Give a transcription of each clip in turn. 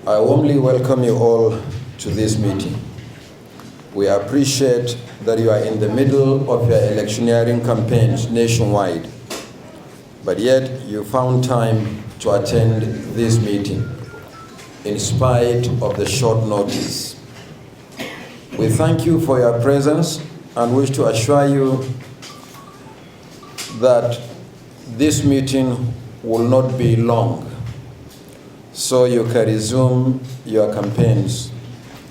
I warmly welcome you all to this meeting. We appreciate that you are in the middle of your electioneering campaigns nationwide, but yet you found time to attend this meeting in spite of the short notice. We thank you for your presence and wish to assure you that this meeting will not be long, so you can resume your campaigns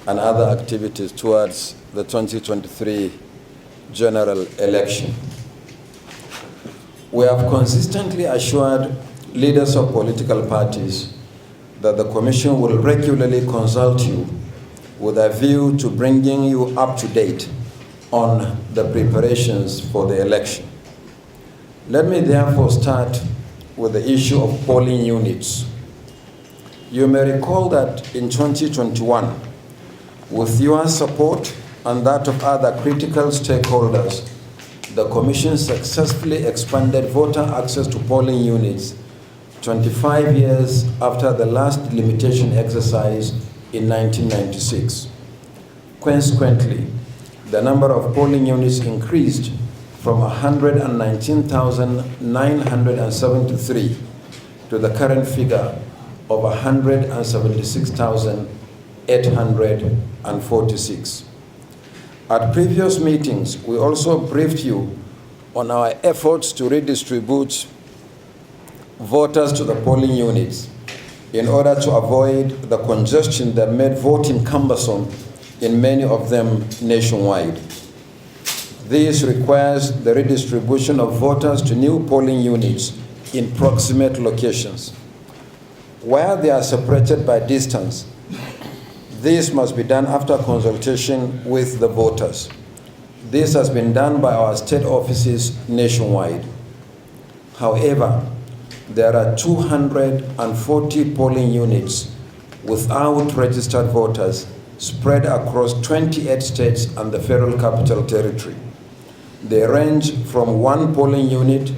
and other activities towards the 2023 general election. We have consistently assured leaders of political parties that the Commission will regularly consult you with a view to bringing you up to date on the preparations for the election. Let me therefore start with the issue of polling units. You may recall that in 2021, with your support and that of other critical stakeholders, the Commission successfully expanded voter access to polling units 25 years after the last limitation exercise in 1996. Consequently, the number of polling units increased from 119,973 to the current figure of 176,846. At previous meetings, we also briefed you on our efforts to redistribute voters to the polling units in order to avoid the congestion that made voting cumbersome in many of them nationwide. This requires the redistribution of voters to new polling units in proximate locations. Where they are separated by distance, this must be done after consultation with the voters. This has been done by our state offices nationwide. However, there are 240 polling units without registered voters spread across 28 states and the Federal Capital Territory. They range from 1 polling unit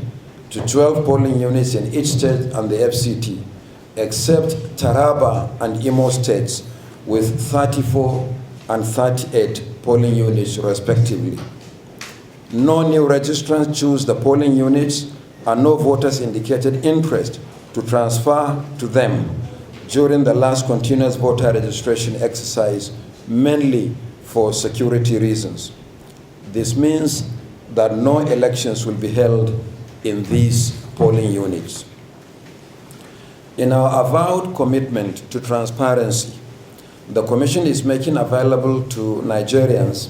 to 12 polling units in each state and the FCT, except Taraba and Imo states with 34 and 38 polling units respectively. No new registrants choose the polling units and no voters indicated interest to transfer to them during the last continuous voter registration exercise, mainly for security reasons. This means that no elections will be held in these polling units. In our avowed commitment to transparency, the Commission is making available to Nigerians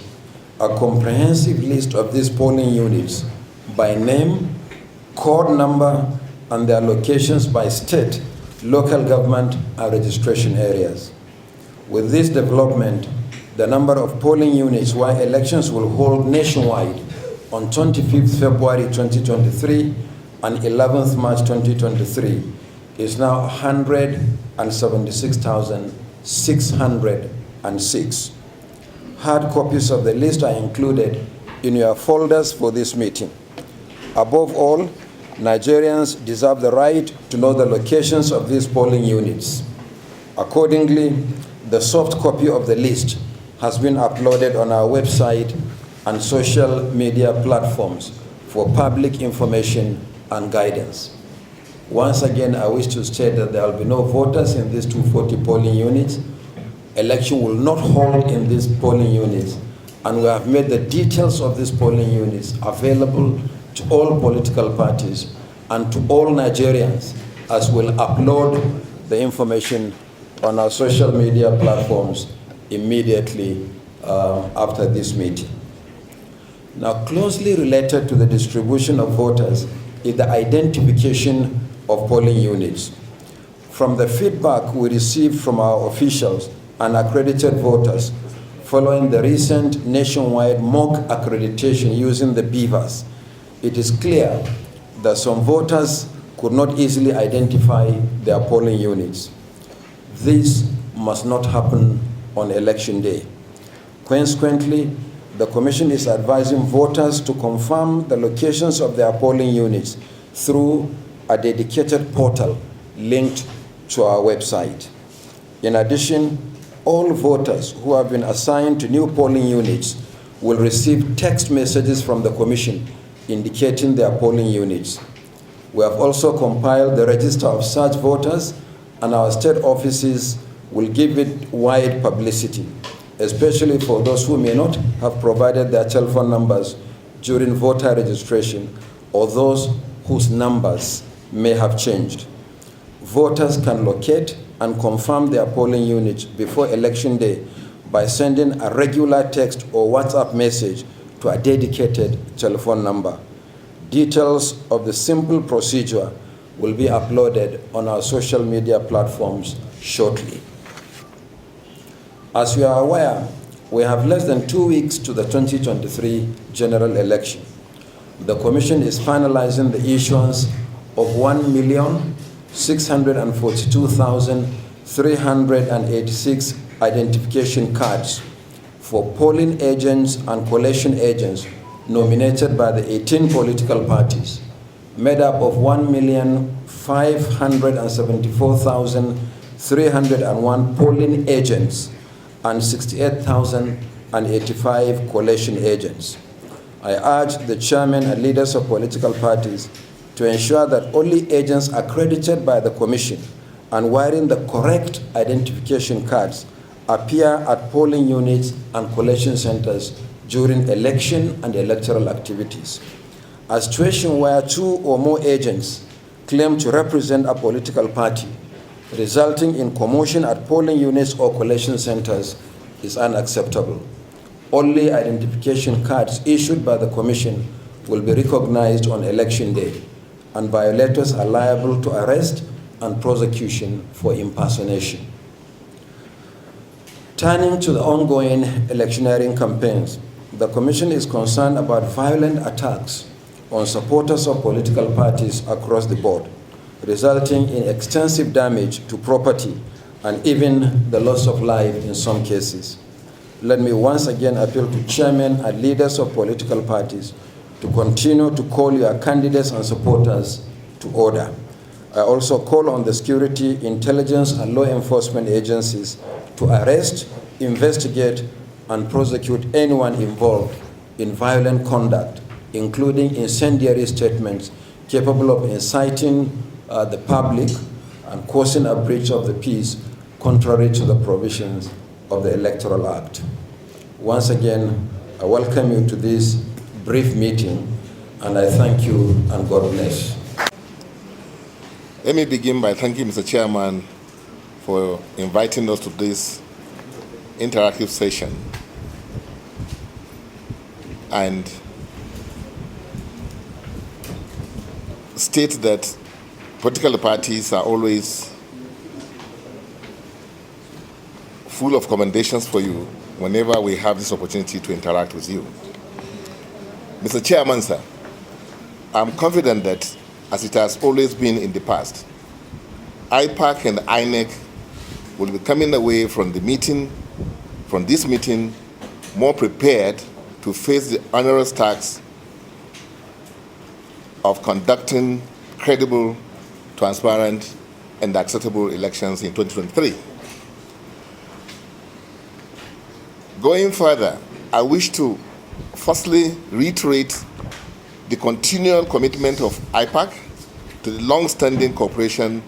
a comprehensive list of these polling units by name, code number, and their locations by state, local government, and registration areas. With this development, the number of polling units where elections will hold nationwide on 25th February 2023 and 11th March 2023 is now 176,606. Hard copies of the list are included in your folders for this meeting. Above all, Nigerians deserve the right to know the locations of these polling units. Accordingly, the soft copy of the list has been uploaded on our website and social media platforms for public information and guidance. Once again, I wish to state that there will be no voters in these 240 polling units. Election will not hold in these polling units, and we have made the details of these polling units available to all political parties and to all Nigerians, as we'll upload the information on our social media platforms immediately after this meeting. Now, closely related to the distribution of voters is the identification of polling units. From the feedback we received from our officials and accredited voters following the recent nationwide mock accreditation using the beavers, it is clear that some voters could not easily identify their polling units. This must not happen on election day. Consequently, the Commission is advising voters to confirm the locations of their polling units through a dedicated portal linked to our website. In addition, all voters who have been assigned to new polling units will receive text messages from the Commission indicating their polling units. We have also compiled the register of such voters, and our state offices will give it wide publicity, especially for those who may not have provided their telephone numbers during voter registration or those whose numbers may have changed. Voters can locate and confirm their polling units before Election Day by sending a regular text or WhatsApp message to a dedicated telephone number. Details of the simple procedure will be uploaded on our social media platforms shortly. As you are aware, we have less than 2 weeks to the 2023 general election. The Commission is finalizing the issuance of 1,642,386 identification cards for polling agents and collation agents nominated by the 18 political parties, made up of 1,574,301 polling agents and 68,085 collation agents. I urge the chairman and leaders of political parties to ensure that only agents accredited by the Commission and wearing the correct identification cards appear at polling units and collation centers during election and electoral activities. A situation where 2 or more agents claim to represent a political party, resulting in commotion at polling units or collation centers, is unacceptable. Only identification cards issued by the Commission will be recognized on Election Day, and violators are liable to arrest and prosecution for impersonation. Turning to the ongoing electioneering campaigns, the Commission is concerned about violent attacks on supporters of political parties across the board, resulting in extensive damage to property and even the loss of life in some cases. Let me once again appeal to chairmen and leaders of political parties to continue to call your candidates and supporters to order. I also call on the security, intelligence, and law enforcement agencies to arrest, investigate, and prosecute anyone involved in violent conduct, including incendiary statements capable of inciting the public and causing a breach of the peace contrary to the provisions of the Electoral Act. Once again, I welcome you to this brief meeting, and I thank you, and God bless. Let me begin by thanking Mr. Chairman for inviting us to this interactive session. And state that political parties are always full of commendations for you whenever we have this opportunity to interact with you. Mr. Chairman, sir, I'm confident that, as it has always been in the past, IPAC and INEC will be coming away from this meeting, more prepared to face the onerous task of conducting credible, transparent, and acceptable elections in 2023. Going further, I wish to firstly reiterate the continual commitment of IPAC to the long-standing cooperation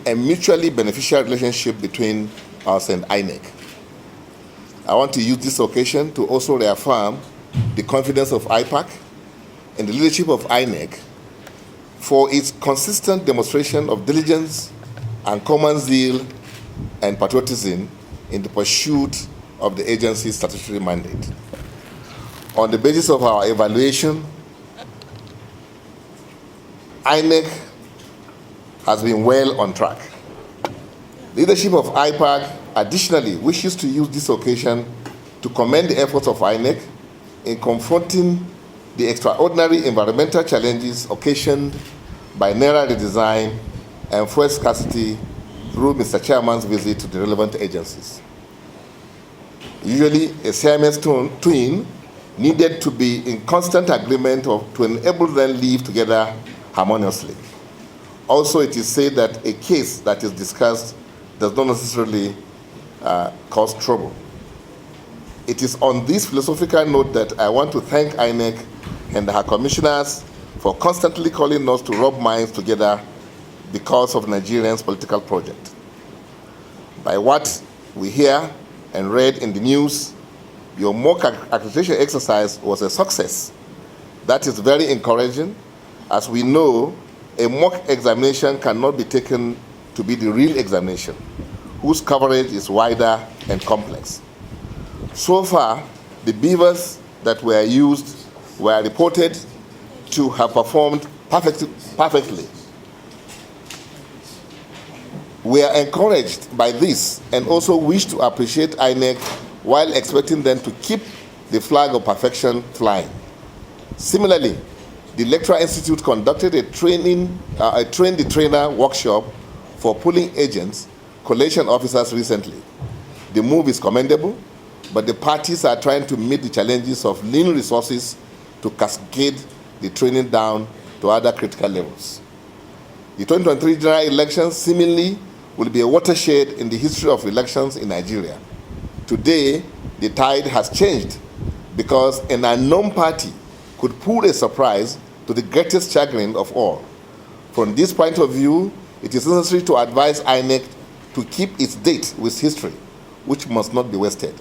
and mutually beneficial relationship between us and INEC. I want to use this occasion to also reaffirm the confidence of IPAC and the leadership of INEC for its consistent demonstration of diligence and common zeal and patriotism in the pursuit of the agency's statutory mandate. On the basis of our evaluation, INEC has been well on track. Leadership of IPAC additionally wishes to use this occasion to commend the efforts of INEC in confronting the extraordinary environmental challenges occasioned by NERA redesign and fuel scarcity through Mr. Chairman's visit to the relevant agencies. Usually, a Siamese twin needed to be in constant agreement to enable them live together harmoniously. Also, it is said that a case that is discussed does not necessarily cause trouble. It is on this philosophical note that I want to thank INEC and her commissioners for constantly calling us to rub minds together because of Nigerians' political project. By what we hear and read in the news, your mock accreditation exercise was a success. That is very encouraging, as we know a mock examination cannot be taken to be the real examination, whose coverage is wider and complex. So far, the beavers that were used were reported to have performed perfectly. We are encouraged by this and also wish to appreciate INEC while expecting them to keep the flag of perfection flying. Similarly, the Electoral Institute conducted a train-the-trainer workshop for polling agents, collation officers recently. The move is commendable, but the parties are trying to meet the challenges of lean resources to cascade the training down to other critical levels. The 2023 general elections seemingly will be a watershed in the history of elections in Nigeria. Today, the tide has changed because an unknown party could pull a surprise to the greatest chagrin of all. From this point of view, it is necessary to advise INEC to keep its date with history, which must not be wasted.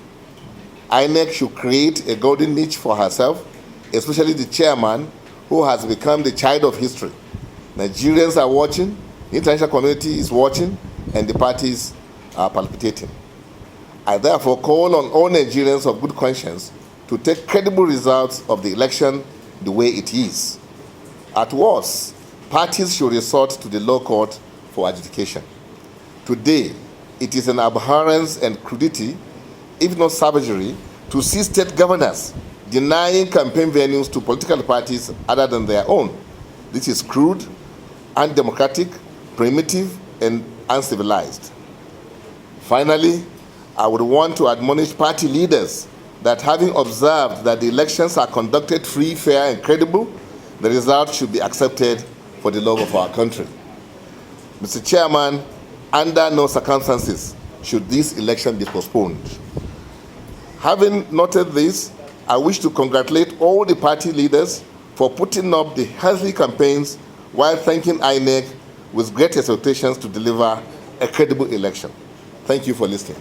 INEC should create a golden niche for herself, especially the chairman, who has become the child of history. Nigerians are watching, the international community is watching, and the parties are palpitating. I therefore call on all Nigerians of good conscience to take credible results of the election the way it is. At worst, parties should resort to the law court for adjudication. Today, it is an abhorrence and crudity, if not savagery, to see state governors denying campaign venues to political parties other than their own. This is crude, undemocratic, primitive, and uncivilized. Finally, I would want to admonish party leaders that having observed that the elections are conducted free, fair, and credible, the results should be accepted for the love of our country. Mr. Chairman, under no circumstances should this election be postponed. Having noted this, I wish to congratulate all the party leaders for putting up the healthy campaigns while thanking INEC with great expectations to deliver a credible election. Thank you for listening.